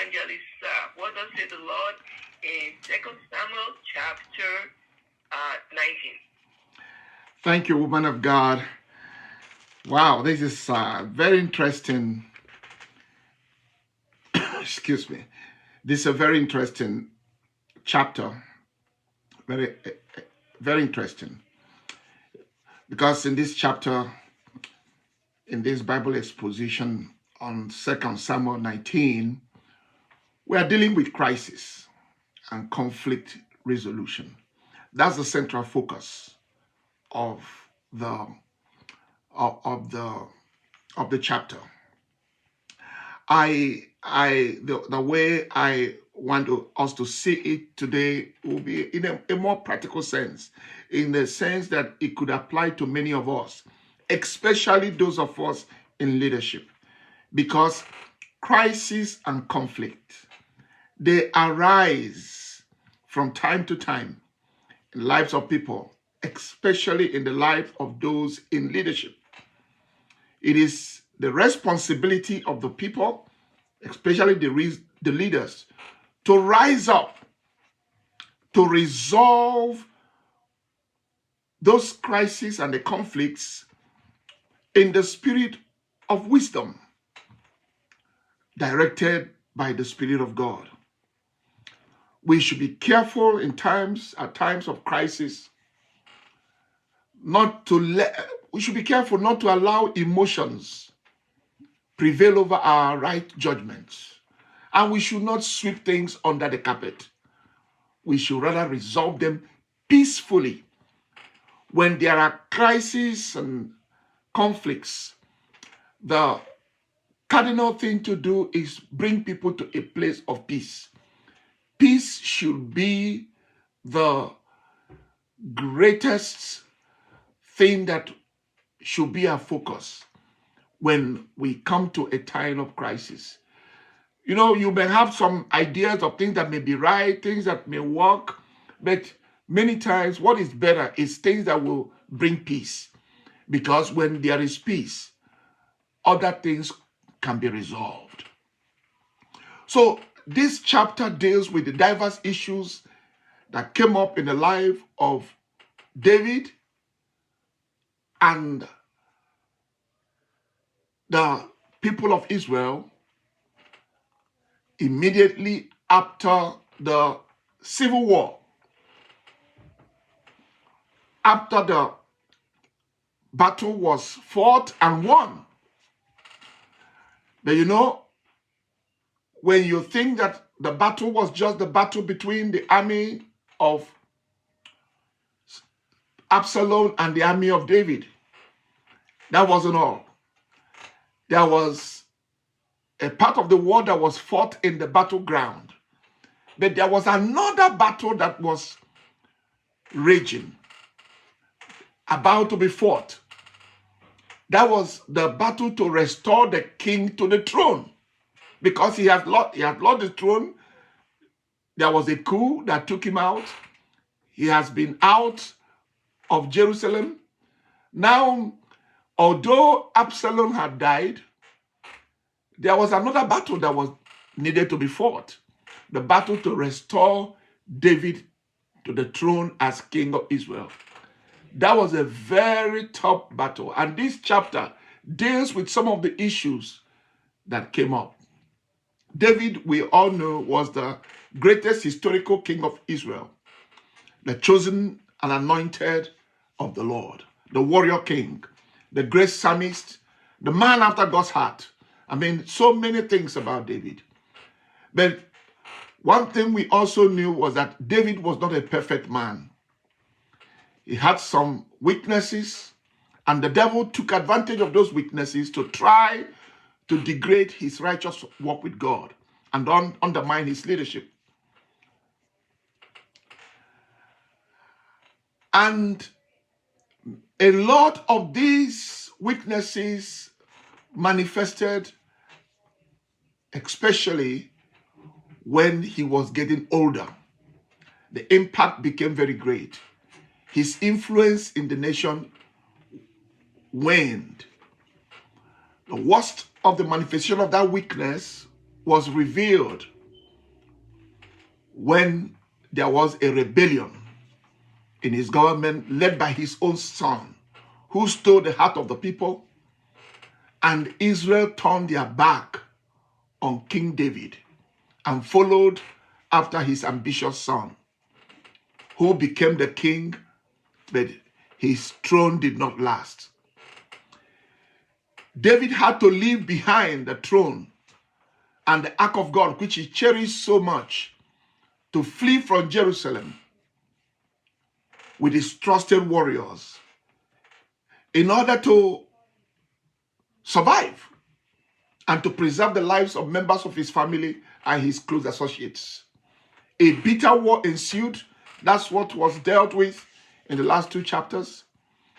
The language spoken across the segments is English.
Evangelist, what does say the Lord in 2 Samuel chapter 19? Thank you, woman of God. Wow, this is very interesting. Excuse me. This is a very interesting chapter. Very interesting. Because in this chapter, in this Bible exposition on 2 Samuel 19, we are dealing with crisis and conflict resolution. That's the central focus of the chapter. The way I want us to see it today will be in a more practical sense, in the sense that it could apply to many of us, especially those of us in leadership, because crisis and conflict, they arise from time to time in the lives of people, especially in the life of those in leadership. It is the responsibility of the people, especially the leaders, to rise up to resolve those crises and the conflicts in the spirit of wisdom, directed by the Spirit of God. We should be careful at times of crisis, we should be careful not to allow emotions prevail over our right judgments. And we should not sweep things under the carpet. We should rather resolve them peacefully. When there are crises and conflicts, the cardinal thing to do is bring people to a place of peace. Peace should be the greatest thing that should be our focus when we come to a time of crisis. You know, you may have some ideas of things that may be right, things that may work, but many times what is better is things that will bring peace. Because when there is peace, other things can be resolved. So this chapter deals with the diverse issues that came up in the life of David and the people of Israel immediately after the civil war. After the battle was fought and won. But you know, when you think that the battle was just the battle between the army of Absalom and the army of David, that wasn't all. There was a part of the war that was fought in the battleground. But there was another battle that was raging, about to be fought. That was the battle to restore the king to the throne. Because he had lost the throne. There was a coup that took him out. He has been out of Jerusalem. Now, although Absalom had died, there was another battle that was needed to be fought. The battle to restore David to the throne as king of Israel. That was a very tough battle. And this chapter deals with some of the issues that came up. David, we all know, was the greatest historical king of Israel, the chosen and anointed of the Lord, the warrior king, the great psalmist, the man after God's heart. I mean, so many things about David. But one thing we also knew was that David was not a perfect man. He had some weaknesses, and the devil took advantage of those weaknesses to try to degrade his righteous walk with God and undermine his leadership. And a lot of these weaknesses manifested especially when he was getting older. The impact became very great. His influence in the nation waned. The worst of the manifestation of that weakness was revealed when there was a rebellion in his government led by his own son, who stole the heart of the people, and Israel turned their back on King David and followed after his ambitious son, who became the king, but his throne did not last. David had to leave behind the throne and the ark of God, which he cherished so much, to flee from Jerusalem with his trusted warriors in order to survive and to preserve the lives of members of his family and his close associates. A bitter war ensued. That's what was dealt with in the last 2 chapters.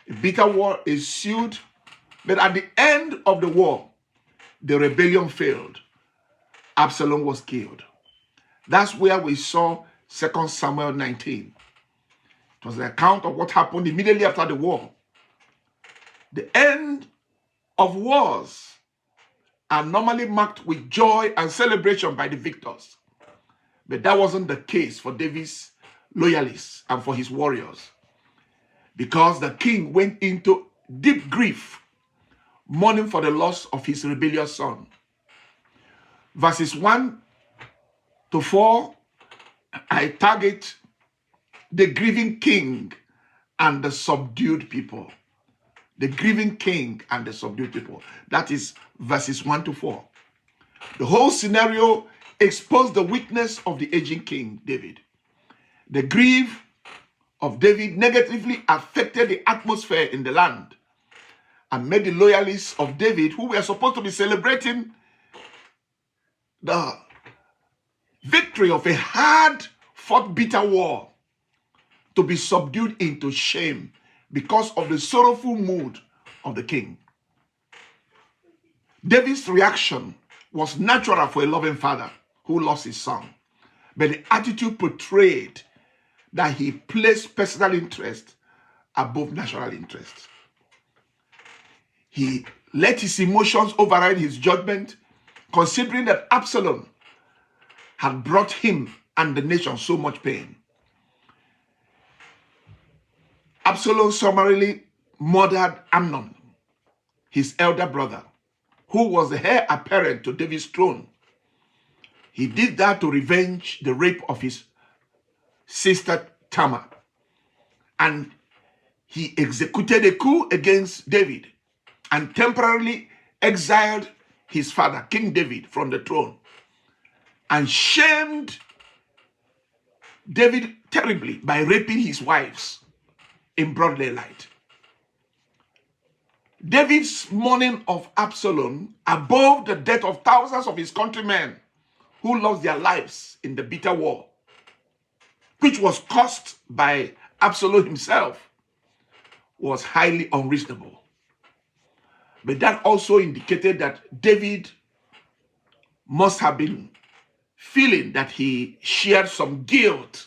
A bitter war ensued, but at the end of the war, the rebellion failed. Absalom was killed. That's where we saw 2 Samuel 19. It was an account of what happened immediately after the war. The end of wars are normally marked with joy and celebration by the victors. But that wasn't the case for David's loyalists and for his warriors, because the king went into deep grief, mourning for the loss of his rebellious son. Verses 1 to 4, I target the grieving king and the subdued people. The grieving king and the subdued people. That is verses 1 to 4. The whole scenario exposed the weakness of the aging king, David. The grief of David negatively affected the atmosphere in the land and made the loyalists of David, who were supposed to be celebrating the victory of a hard-fought bitter war, to be subdued into shame because of the sorrowful mood of the king. David's reaction was natural for a loving father who lost his son, but the attitude portrayed that he placed personal interest above natural interest. He let his emotions override his judgment, considering that Absalom had brought him and the nation so much pain. Absalom summarily murdered Amnon, his elder brother, who was the heir apparent to David's throne. He did that to revenge the rape of his sister Tamar. And he executed a coup against David and temporarily exiled his father, King David, from the throne, and shamed David terribly by raping his wives in broad daylight. David's mourning of Absalom, above the death of thousands of his countrymen who lost their lives in the bitter war, which was caused by Absalom himself, was highly unreasonable. But that also indicated that David must have been feeling that he shared some guilt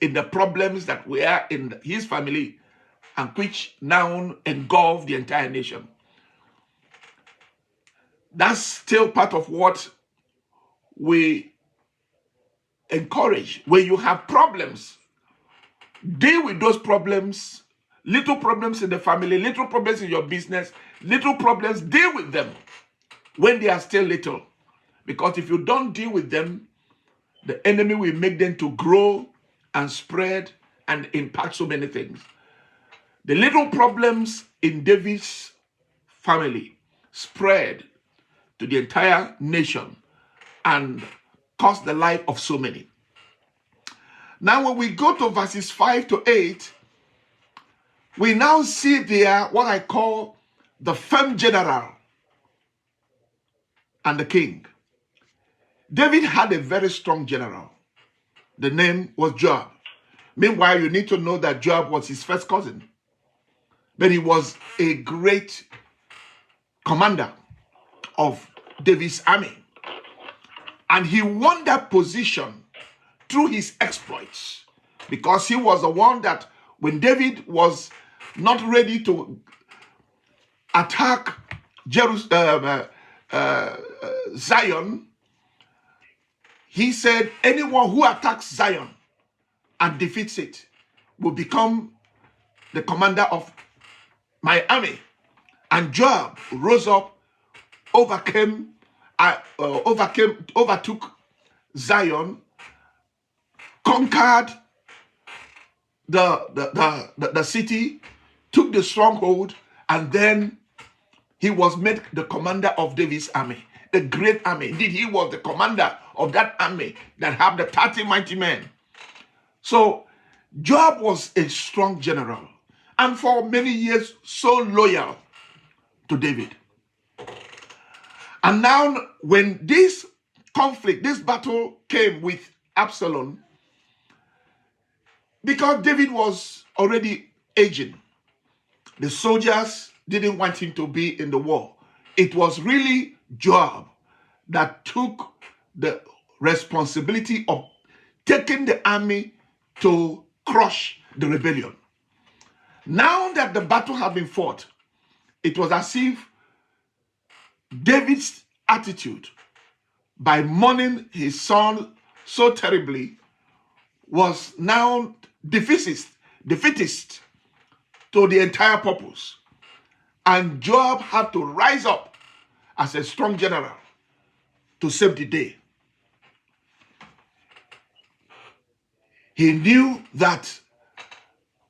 in the problems that were in his family and which now engulf the entire nation. That's still part of what we encourage. When you have problems, deal with those problems, little problems in the family, little problems in your business, little problems, deal with them when they are still little. Because if you don't deal with them, the enemy will make them to grow and spread and impact so many things. The little problems in David's family spread to the entire nation and cost the life of so many. Now, when we go to verses 5 to 8, we now see there what I call the firm general and the king. David had a very strong general. The name was Joab. Meanwhile, you need to know that Joab was his first cousin. But he was a great commander of David's army. And he won that position through his exploits, because he was the one that, when David was not ready to attack Zion, he said, anyone who attacks Zion and defeats it will become the commander of my army. And Joab rose up, overtook Zion, conquered the city, took the stronghold, and then he was made the commander of David's army, the great army. Indeed, he was the commander of that army that had the 30 mighty men. So Joab was a strong general, and for many years so loyal to David. And now when this conflict, this battle came with Absalom, because David was already aging, the soldiers didn't want him to be in the war. It was really Joab that took the responsibility of taking the army to crush the rebellion. Now that the battle had been fought, it was as if David's attitude, by mourning his son so terribly, was now defeatist to the entire purpose. And Joab had to rise up as a strong general to save the day. He knew that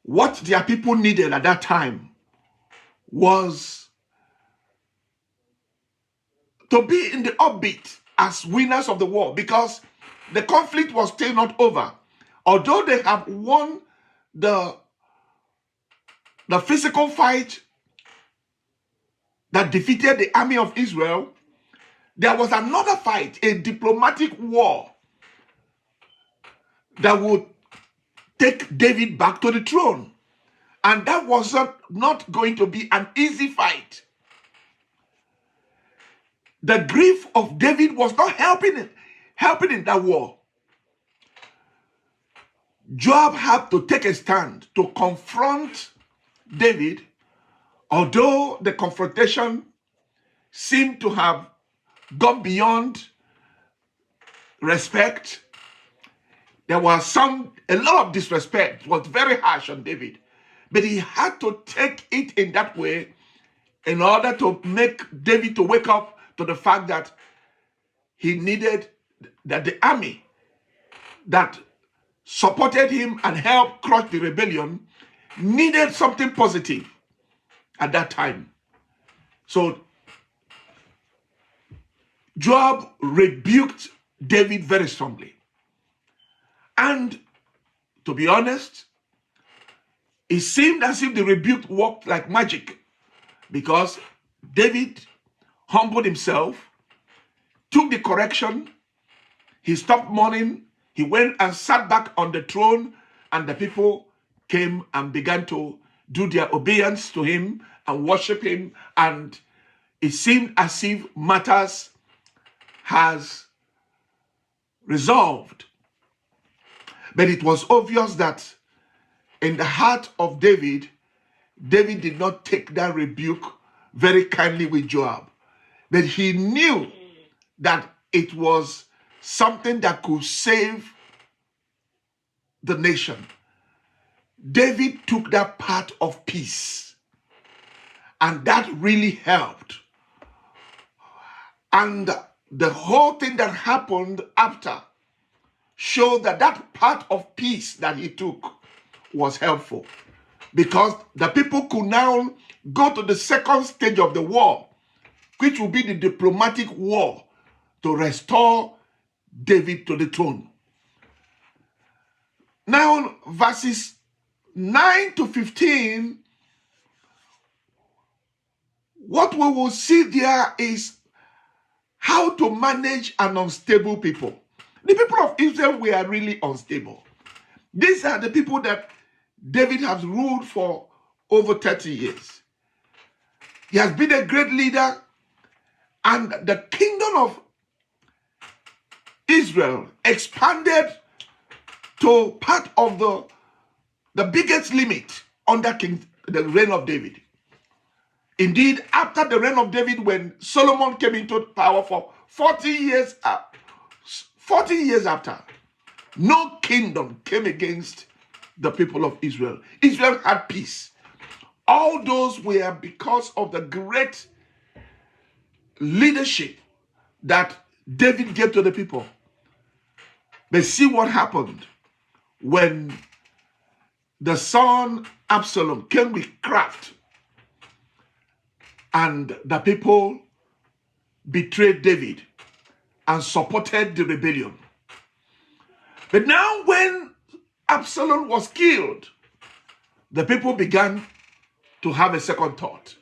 what their people needed at that time was to be in the upbeat as winners of the war, because the conflict was still not over. Although they have won the physical fight that defeated the army of Israel, there was another fight, a diplomatic war that would take David back to the throne. And that was not going to be an easy fight. The grief of David was not helping in that war. Joab had to take a stand to confront David, although the confrontation seemed to have gone beyond respect. There was a lot of disrespect. It was very harsh on David. But he had to take it in that way in order to make David to wake up to the fact that he needed, that the army that supported him and helped crush the rebellion needed something positive at that time. So Joab rebuked David very strongly. And to be honest, it seemed as if the rebuke worked like magic, because David humbled himself, took the correction, he stopped mourning, he went and sat back on the throne, and the people came and began to do their obedience to him and worship him, and it seemed as if matters has resolved. But it was obvious that in the heart of David, David did not take that rebuke very kindly with Joab. But he knew that it was something that could save the nation. David took that part of peace, and that really helped. And the whole thing that happened after showed that that part of peace that he took was helpful, because the people could now go to the second stage of the war, which will be the diplomatic war to restore David to the throne. Now, verses 9 to 15, what we will see there is how to manage an unstable people. The people of Israel were really unstable. These are the people that David has ruled for over 30 years. He has been a great leader, and the kingdom of Israel expanded to part of the biggest limit under the reign of David. Indeed, after the reign of David, when Solomon came into power for 40 40 years after, no kingdom came against the people of Israel. Israel had peace. All those were because of the great leadership that David gave to the people. But see what happened when the son Absalom came with craft and the people betrayed David and supported the rebellion. But now when Absalom was killed, the people began to have a second thought.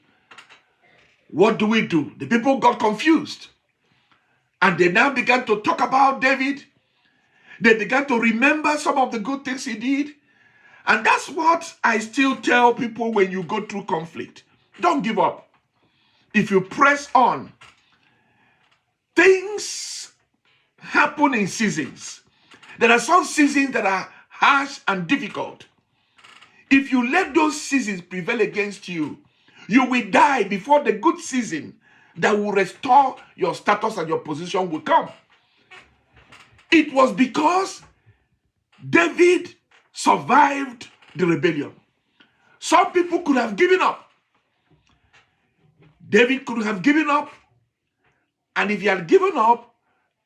What do? The people got confused. And they now began to talk about David. They began to remember some of the good things he did. And that's what I still tell people when you go through conflict. Don't give up. If you press on, things happen in seasons. There are some seasons that are harsh and difficult. If you let those seasons prevail against you, you will die before the good season that will restore your status and your position will come. It was because David survived the rebellion. Some people could have given up. David could have given up. And if he had given up,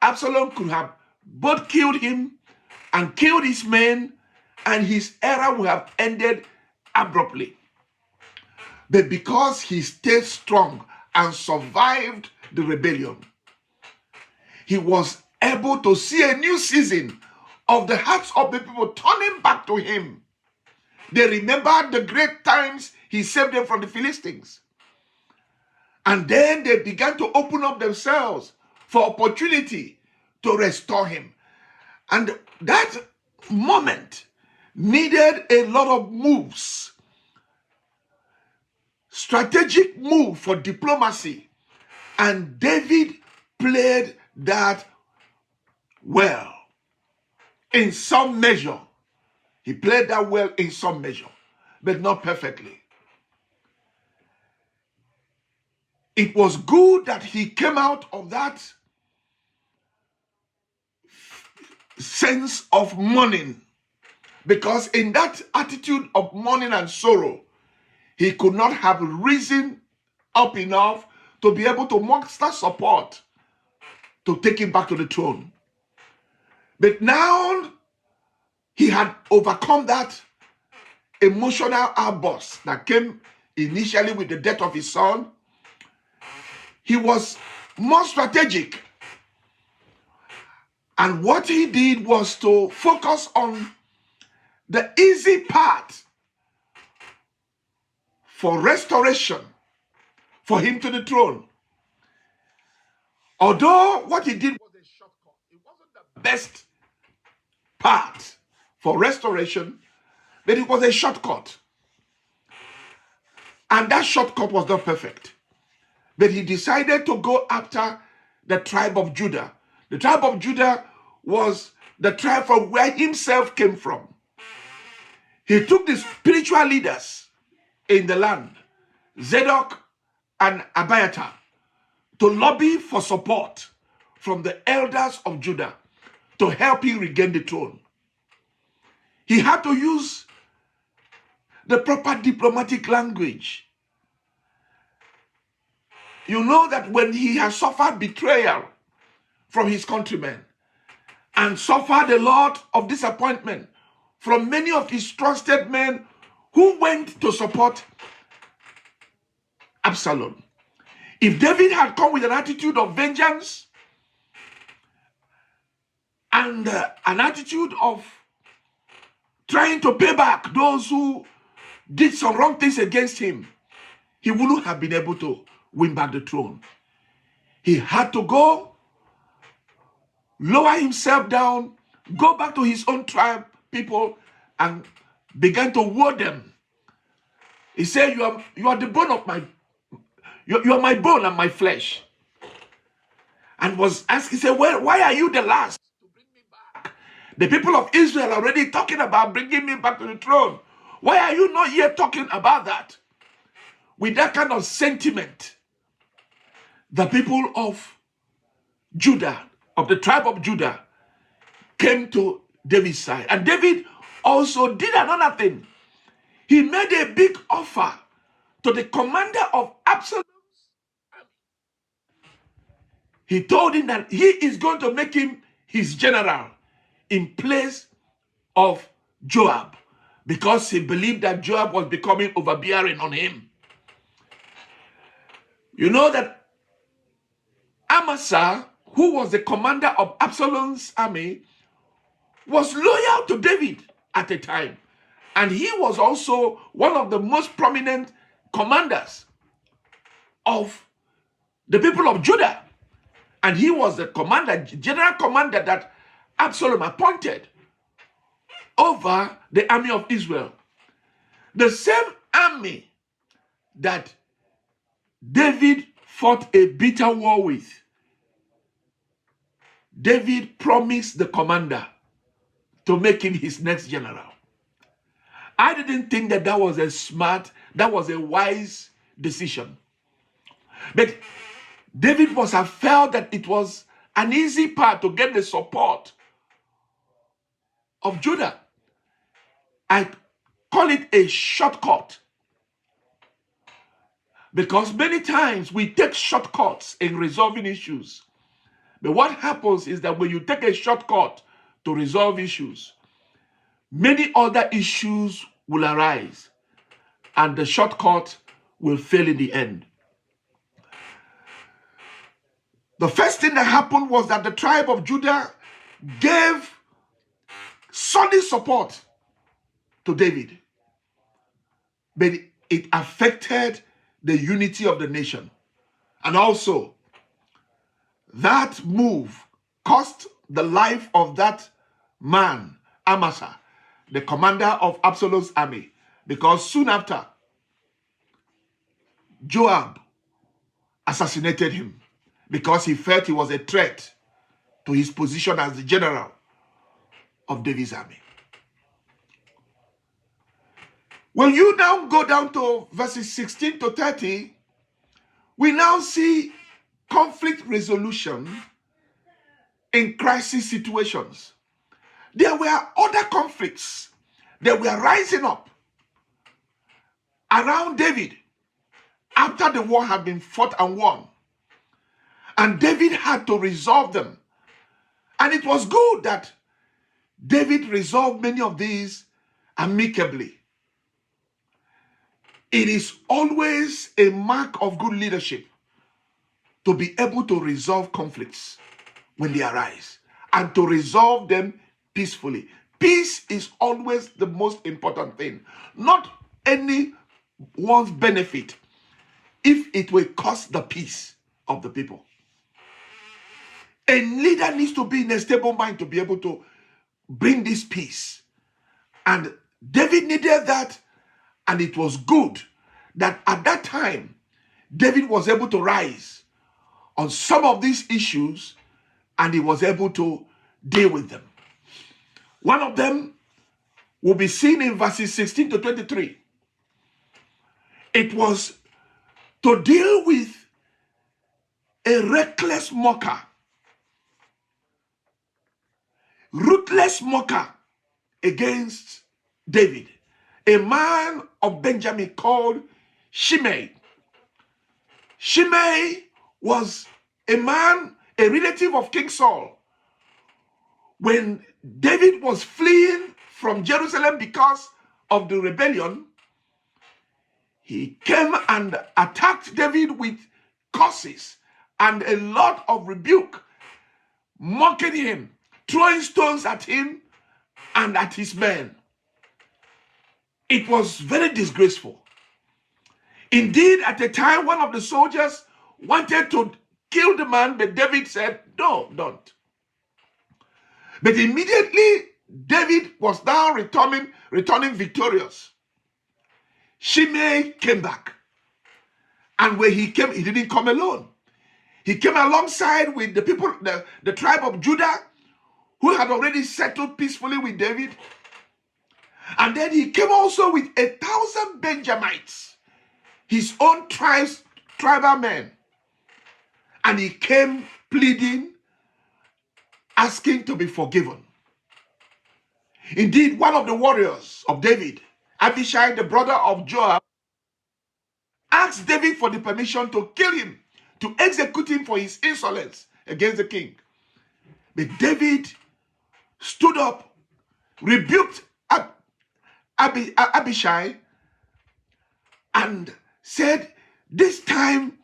Absalom could have both killed him and killed his men, and his era would have ended abruptly. But because he stayed strong and survived the rebellion, he was able to see a new season of the hearts of the people turning back to him. They remembered the great times he saved them from the Philistines. And then they began to open up themselves for opportunity to restore him. And that moment needed a lot of moves. Strategic move for diplomacy. And David played that well. In some measure. He played that well in some measure, but not perfectly. It was good that he came out of that sense of mourning, because in that attitude of mourning and sorrow, he could not have risen up enough to be able to muster support to take him back to the throne. But now he had overcome that emotional outburst that came initially with the death of his son. He was more strategic. And what he did was to focus on the easy path for restoration for him to the throne. Although what he did was a shortcut, it wasn't the best path for restoration, but it was a shortcut. And that shortcut was not perfect. But he decided to go after the tribe of Judah. The tribe of Judah was the tribe from where himself came from. He took the spiritual leaders in the land, Zadok and Abiathar, to lobby for support from the elders of Judah to help him regain the throne. He had to use the proper diplomatic language. You know that when he has suffered betrayal from his countrymen and suffered a lot of disappointment from many of his trusted men who went to support Absalom, if David had come with an attitude of vengeance and an attitude of trying to pay back those who did some wrong things against him, he wouldn't have been able to win back the throne. He had to go, lower himself down, go back to his own tribe people, and began to woo them. He said, you are the bone of my, you are my bone and my flesh. And was asked, he said, well, why are you the last to bring me back? The people of Israel are already talking about bringing me back to the throne. Why are you not yet talking about that? With that kind of sentiment, the people of Judah, of the tribe of Judah, came to David's side. And David also did another thing. He made a big offer to the commander of Absalom. He told him that he is going to make him his general in place of Joab, because he believed that Joab was becoming overbearing on him. You know that Amasa, who was the commander of Absalom's army, was loyal to David at the time. And he was also one of the most prominent commanders of the people of Judah. And he was the commander, general commander that Absalom appointed over the army of Israel. The same army that David fought a bitter war with. David promised the commander to make him his next general. I didn't think that was a wise decision. But David must have felt that it was an easy path to get the support of Judah. I call it a shortcut, because many times we take shortcuts in resolving issues. But what happens is that when you take a shortcut to resolve issues, many other issues will arise, and the shortcut will fail in the end. The first thing that happened was that the tribe of Judah gave solid support to David, but it affected the unity of the nation. And also, that move cost the life of that man, Amasa, the commander of Absalom's army, because soon after, Joab assassinated him because he felt he was a threat to his position as the general of David's army. When you now go down to verses 16 to 30, we now see conflict resolution in crisis situations. There were other conflicts that were rising up around David after the war had been fought and won. And David had to resolve them. And it was good that David resolved many of these amicably. It is always a mark of good leadership to be able to resolve conflicts when they arise and to resolve them peacefully. Peace is always the most important thing, not anyone's benefit if it will cost the peace of the people. A leader needs to be in a stable mind to be able to bring this peace. And David needed that, and it was good that at that time, David was able to rise on some of these issues, and he was able to deal with them. One of them will be seen in verses 16 to 23. It was to deal with a reckless mocker, ruthless mocker against David, a man of Benjamin called Shimei. Shimei was a man, a relative of King Saul. When David was fleeing from Jerusalem because of the rebellion, he came and attacked David with curses and a lot of rebuke, mocking him, throwing stones at him and at his men. It was very disgraceful. Indeed, at the time, one of the soldiers wanted to kill the man, but David said, "No, don't." But immediately, David was now returning victorious. Shimei came back. And when he came, he didn't come alone. He came alongside with the people, the tribe of Judah, who had already settled peacefully with David. And then he came also with 1,000 Benjamites, his own tribal men. And he came pleading, asking to be forgiven. Indeed, one of the warriors of David, Abishai, the brother of Joab, asked David for the permission to kill him, to execute him for his insolence against the king. But David stood up, rebuked Abishai, and said, this time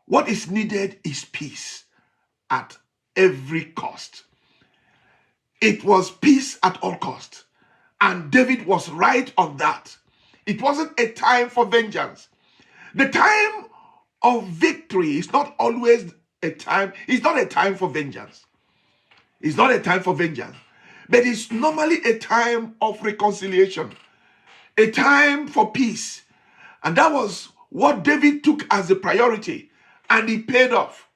what is needed is peace at every cost. It was peace at all cost. And David was right on that. It wasn't a time for vengeance. The time of victory is not always a time, it's not a time for vengeance. It's not a time for vengeance. But it's normally a time of reconciliation, a time for peace. And that was what David took as the priority. And he paid off.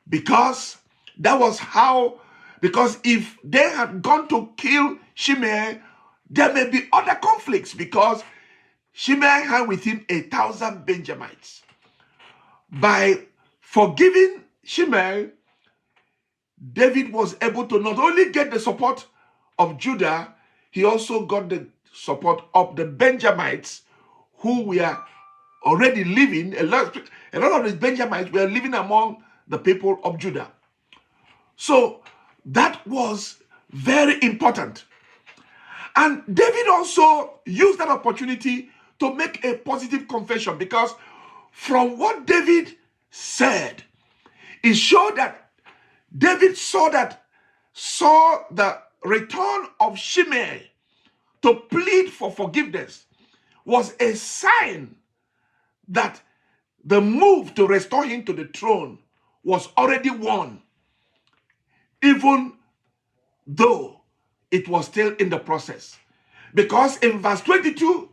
Because that was how, because if they had gone to kill Shimei, there may be other conflicts, because Shimei had with him 1,000 Benjamites. By forgiving Shimei, David was able to not only get the support of Judah, he also got the support of the Benjamites who were already living, a lot of the Benjamites were living among the people of Judah. So that was very important. And David also used that opportunity to make a positive confession, because from what David said, it showed that David saw the return of Shimei to plead for forgiveness was a sign that the move to restore him to the throne was already won, even though it was still in the process. Because in verse 22,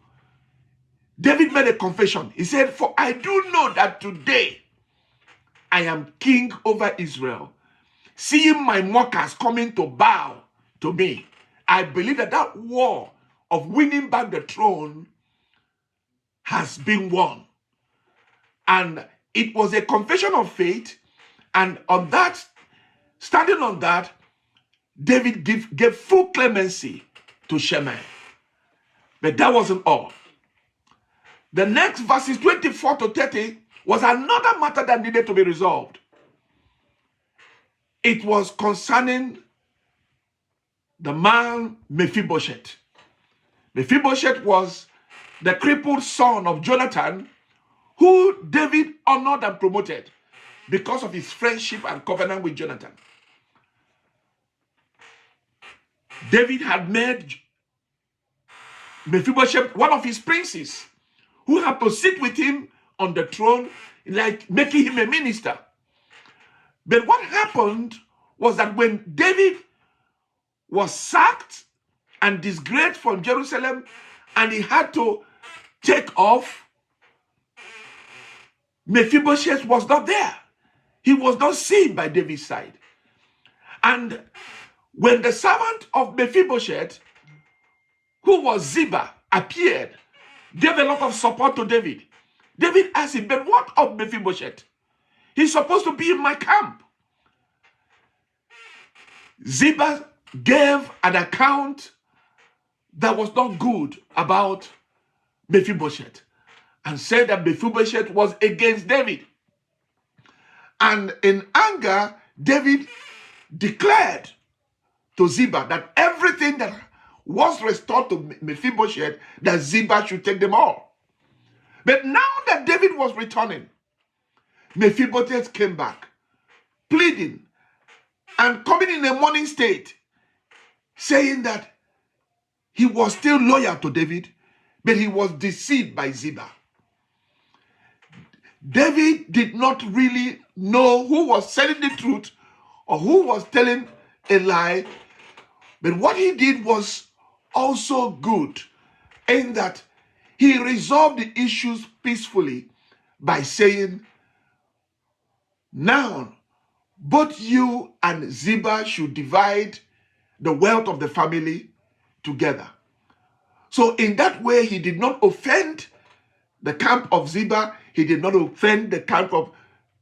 David made a confession. He said, for I do know that today I am king over Israel. Seeing my mockers coming to bow to me, I believe that war of winning back the throne has been won. And it was a confession of faith. And on that, standing on that, David gave full clemency to Shimei. But that wasn't all. The next verses 24 to 30 was another matter that needed to be resolved. It was concerning the man Mephibosheth. Mephibosheth was the crippled son of Jonathan, who David honored and promoted because of his friendship and covenant with Jonathan. David had made Mephibosheth one of his princes, who had to sit with him on the throne, like making him a minister. But what happened was that when David was sacked and disgraced from Jerusalem, and he had to take off, Mephibosheth was not there. He was not seen by David's side. And when the servant of Mephibosheth, who was Ziba, appeared, gave a lot of support to David. David asked him, but what of Mephibosheth? He's supposed to be in my camp. Ziba gave an account that was not good about Mephibosheth, and said that Mephibosheth was against David. And in anger, David declared to Ziba that everything that was restored to Mephibosheth, that Ziba should take them all. But now that David was returning, Mephibosheth came back, pleading and coming in a mourning state, saying that he was still loyal to David, but he was deceived by Ziba. David did not really know who was telling the truth or who was telling a lie, but what he did was also good, in that he resolved the issues peacefully by saying, now both you and Ziba should divide the wealth of the family together. So in that way, he did not offend the camp of Ziba. He did not offend the camp of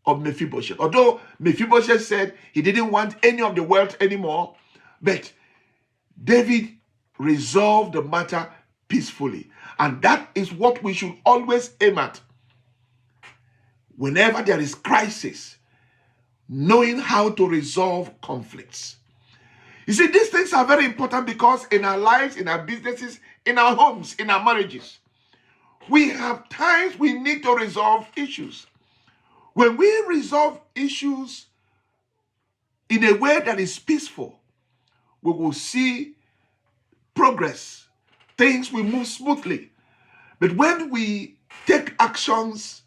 Mephibosheth. Although Mephibosheth said he didn't want any of the wealth anymore, but David resolve the matter peacefully. And that is what we should always aim at. Whenever there is crisis, knowing how to resolve conflicts. You see, these things are very important because in our lives, in our businesses, in our homes, in our marriages, we have times we need to resolve issues. When we resolve issues in a way that is peaceful, we will see progress. Things will move smoothly. But when we take actions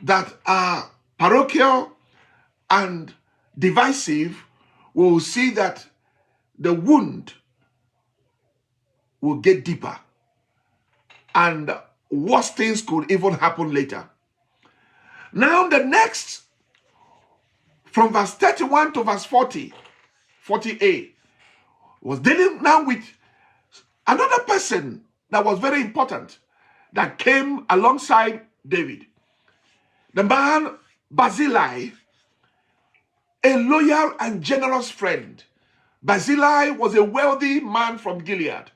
that are parochial and divisive, we will see that the wound will get deeper. And worse things could even happen later. Now the next, from verse 31 to verse 40a, was dealing now with another person that was very important that came alongside David. The man Barzillai, a loyal and generous friend. Barzillai was a wealthy man from Gilead.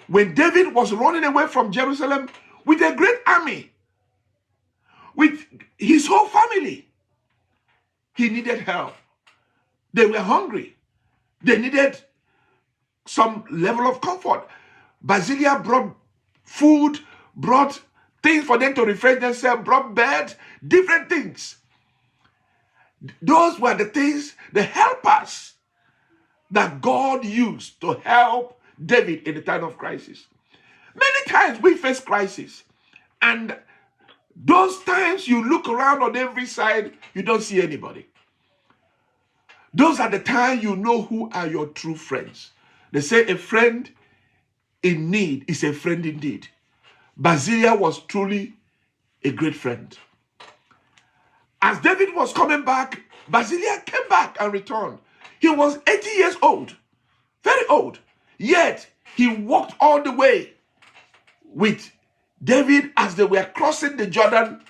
When David was running away from Jerusalem with a great army, with his whole family, he needed help. They were hungry. They needed some level of comfort. Barzillai brought food, brought things for them to refresh themselves, brought beds, different things. Those were the things, the helpers that God used to help David in the time of crisis. Many times we face crisis, and those times you look around on every side, you don't see anybody. Those are the times you know who are your true friends. They say a friend in need is a friend indeed. Barzillai was truly a great friend. As David was coming back, Barzillai came back and returned. He was 80 years old, very old. Yet he walked all the way with David as they were crossing the Jordan,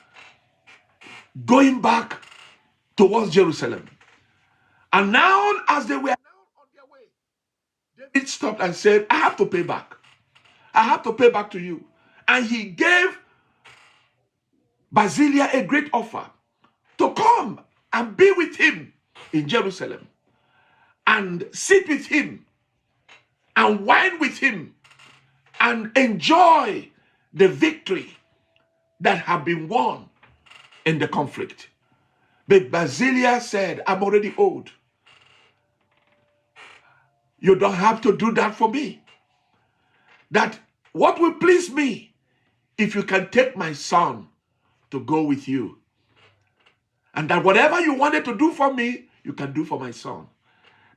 going back towards Jerusalem. And now, as they were now on their way, David stopped and said, I have to pay back. I have to pay back to you. And he gave Barzillai a great offer to come and be with him in Jerusalem and sit with him and wine with him and enjoy the victory that had been won in the conflict. But Barzillai said, I'm already old. You don't have to do that for me. That what will please me if you can take my son to go with you. And that whatever you wanted to do for me, you can do for my son.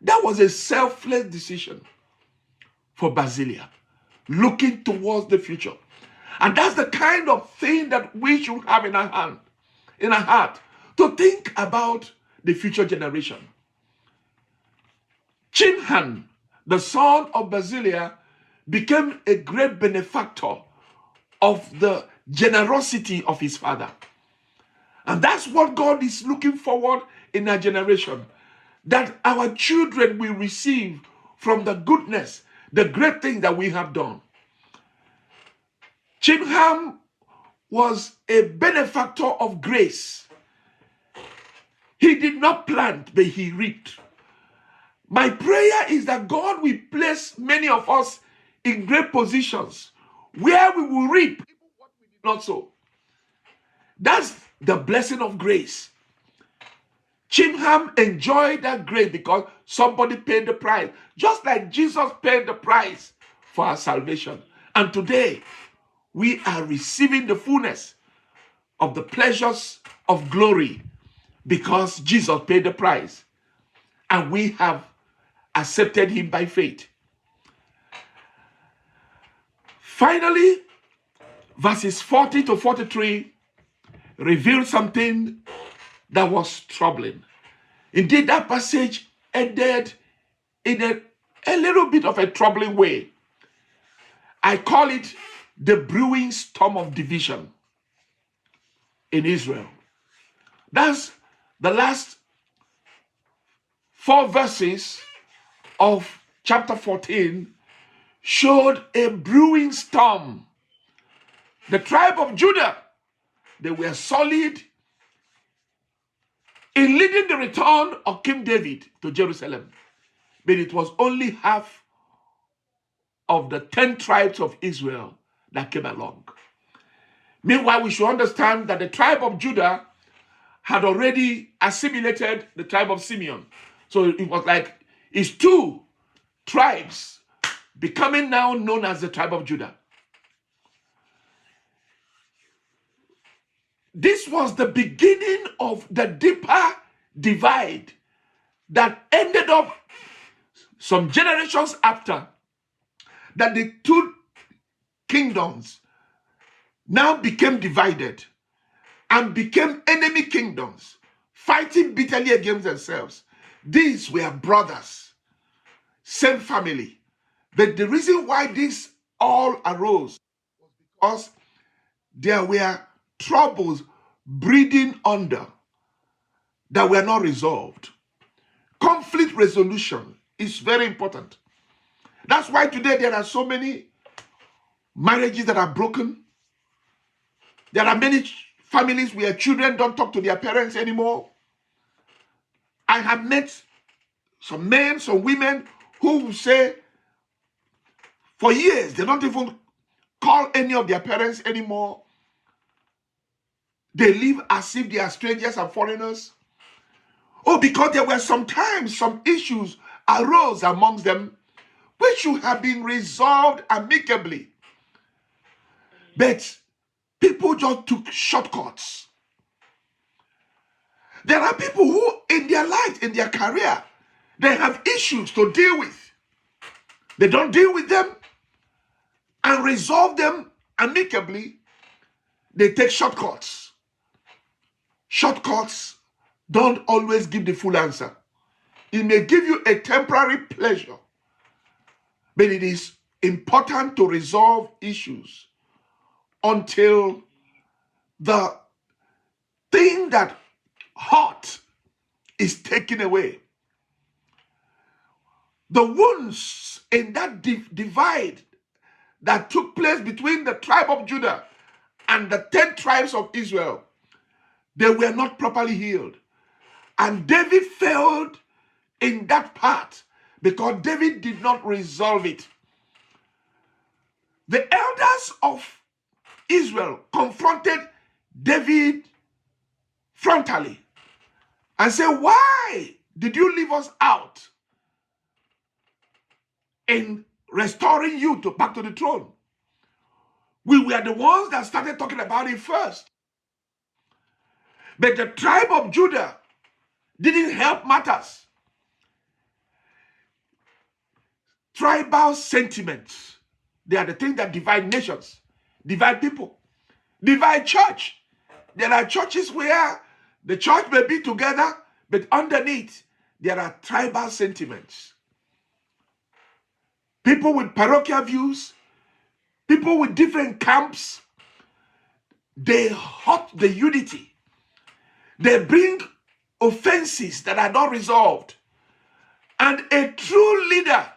That was a selfless decision for Barzillai, looking towards the future. And that's the kind of thing that we should have in our hand, in our heart, to think about the future generation. Chimham, the son of Barzillai, became a great benefactor of the generosity of his father. And that's what God is looking forward in our generation, that our children will receive from the goodness, the great things that we have done. Chimham was a benefactor of grace. He did not plant, but he reaped. My prayer is that God will place many of us in great positions where we will reap even what we did not sow. That's the blessing of grace. Chimham enjoyed that grace because somebody paid the price, just like Jesus paid the price for our salvation. And today, we are receiving the fullness of the pleasures of glory because Jesus paid the price and we have accepted him by faith. Finally, verses 40 to 43 reveal something that was troubling. Indeed, that passage ended in a little bit of a troubling way. I call it the brewing storm of division in Israel. That's the last 4 verses of chapter 14 showed a brewing storm. The tribe of Judah, they were solid in leading the return of King David to Jerusalem. But it was only half of the 10 tribes of Israel that came along. Meanwhile, we should understand that the tribe of Judah had already assimilated the tribe of Simeon. So it was like it's two tribes becoming now known as the tribe of Judah. This was the beginning of the deeper divide that ended up some generations after, that the two kingdoms now became divided and became enemy kingdoms, fighting bitterly against themselves. These were brothers, same family. But the reason why this all arose was because there were troubles breeding under that were not resolved. Conflict resolution is very important. That's why today there are so many marriages that are broken. There are many families where children don't talk to their parents anymore. I have met some men, some women who will say for years they don't even call any of their parents anymore. They live as if they are strangers and foreigners. Oh, because there were sometimes some issues arose amongst them which should have been resolved amicably. But people just took shortcuts. There are people who in their life, in their career, they have issues to deal with. They don't deal with them and resolve them amicably. They take shortcuts. Shortcuts don't always give the full answer. It may give you a temporary pleasure, but it is important to resolve issues until the thing that hurt is taken away. The wounds in that divide that took place between the tribe of Judah and the 10 tribes of Israel, they were not properly healed. And David failed in that part because David did not resolve it. The elders of Israel confronted David frontally and said, "Why did you leave us out in restoring you back to the throne? We were the ones that started talking about it first." But the tribe of Judah didn't help matters. Tribal sentiments, they are the things that divide nations, divide people, divide church. There are churches where the church may be together, but underneath there are tribal sentiments. People with parochial views, people with different camps, they hurt the unity. They bring offenses that are not resolved. And a true leader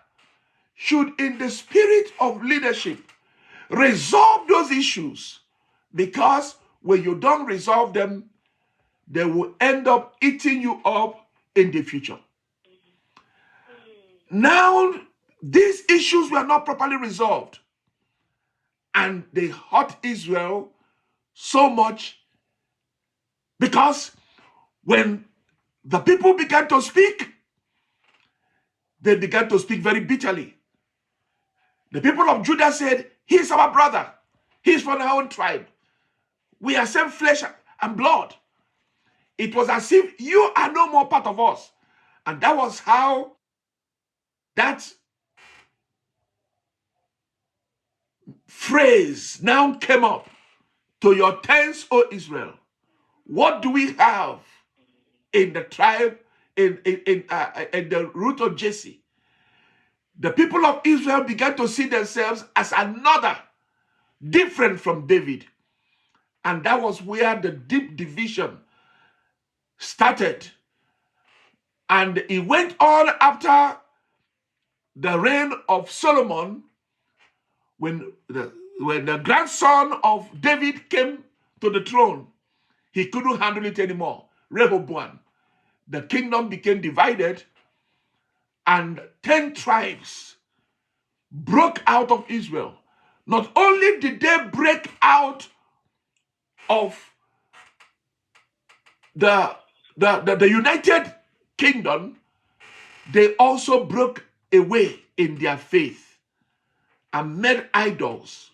should, in the spirit of leadership, resolve those issues, because when you don't resolve them, they will end up eating you up in the future. Now, these issues were not properly resolved, and they hurt Israel so much because when the people began to speak, they began to speak very bitterly. The people of Judah said, "He's our brother. He's from our own tribe. We are same flesh and blood." It was as if you are no more part of us. And that was how that phrase now came up. "To your tents, O Israel, what do we have in the tribe, in the root of Jesse?" The people of Israel began to see themselves as another, different from David. And that was where the deep division started. And it went on after the reign of Solomon, when the grandson of David came to the throne, he couldn't handle it anymore. Rehoboam. The kingdom became divided, and 10 tribes broke out of Israel. Not only did they break out of the United Kingdom, they also broke away in their faith and made idols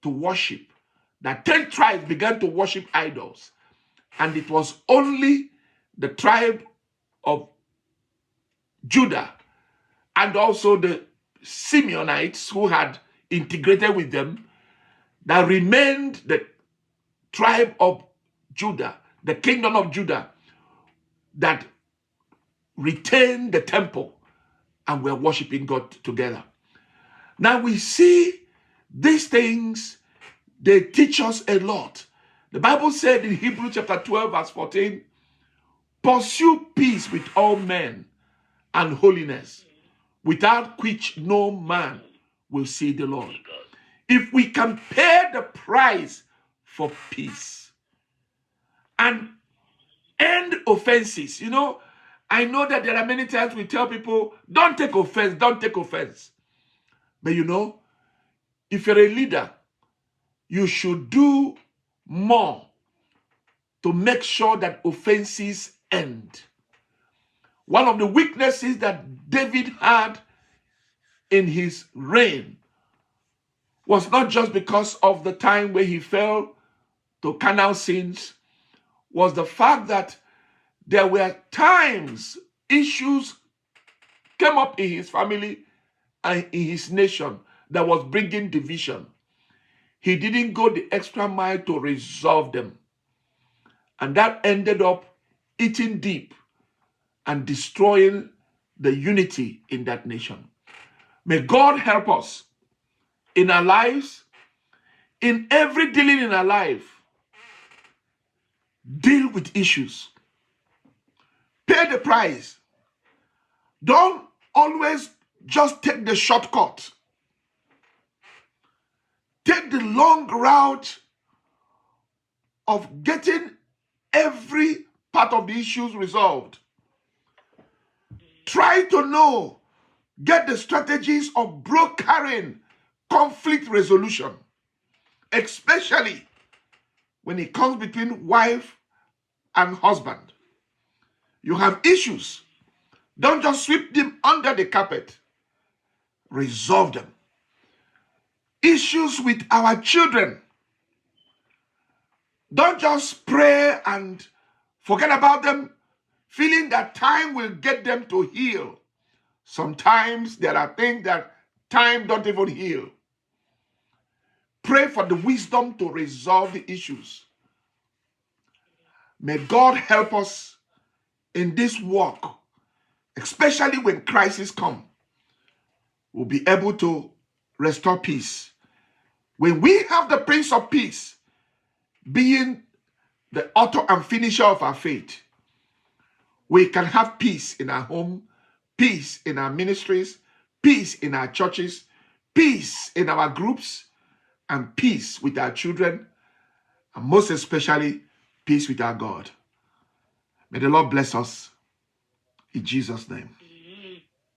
to worship. The 10 tribes began to worship idols, and it was only the tribe of Judah and also the Simeonites who had integrated with them that remained the tribe of Judah, the kingdom of Judah, that retained the temple and were worshiping God together. Now we see these things, they teach us a lot. The Bible said in Hebrews chapter 12 verse 14, pursue peace with all men and holiness, without which no man will see the Lord. If we can pay the price for peace and end offenses, I know that there are many times we tell people, don't take offense, don't take offense. But if you're a leader, you should do more to make sure that offenses end. One of the weaknesses that David had in his reign was not just because of the time where he fell to carnal sins, was the fact that there were times issues came up in his family and in his nation that was bringing division. He didn't go the extra mile to resolve them. And that ended up eating deep and destroying the unity in that nation. May God help us in our lives, in every dealing in our life. Deal with issues. Pay the price. Don't always just take the shortcut. Take the long route of getting every part of the issues resolved. Try to get the strategies of brokering conflict resolution, especially when it comes between wife and husband. You have issues. Don't just sweep them under the carpet. Resolve them. Issues with our children. Don't just pray and forget about them, feeling that time will get them to heal. Sometimes there are things that time don't even heal. Pray for the wisdom to resolve the issues. May God help us in this work, especially when crises come. We'll be able to restore peace. When we have the Prince of Peace being the author and finisher of our faith, we can have peace in our home, peace in our ministries, peace in our churches, peace in our groups, and peace with our children, and most especially, peace with our God. May the Lord bless us in Jesus' name.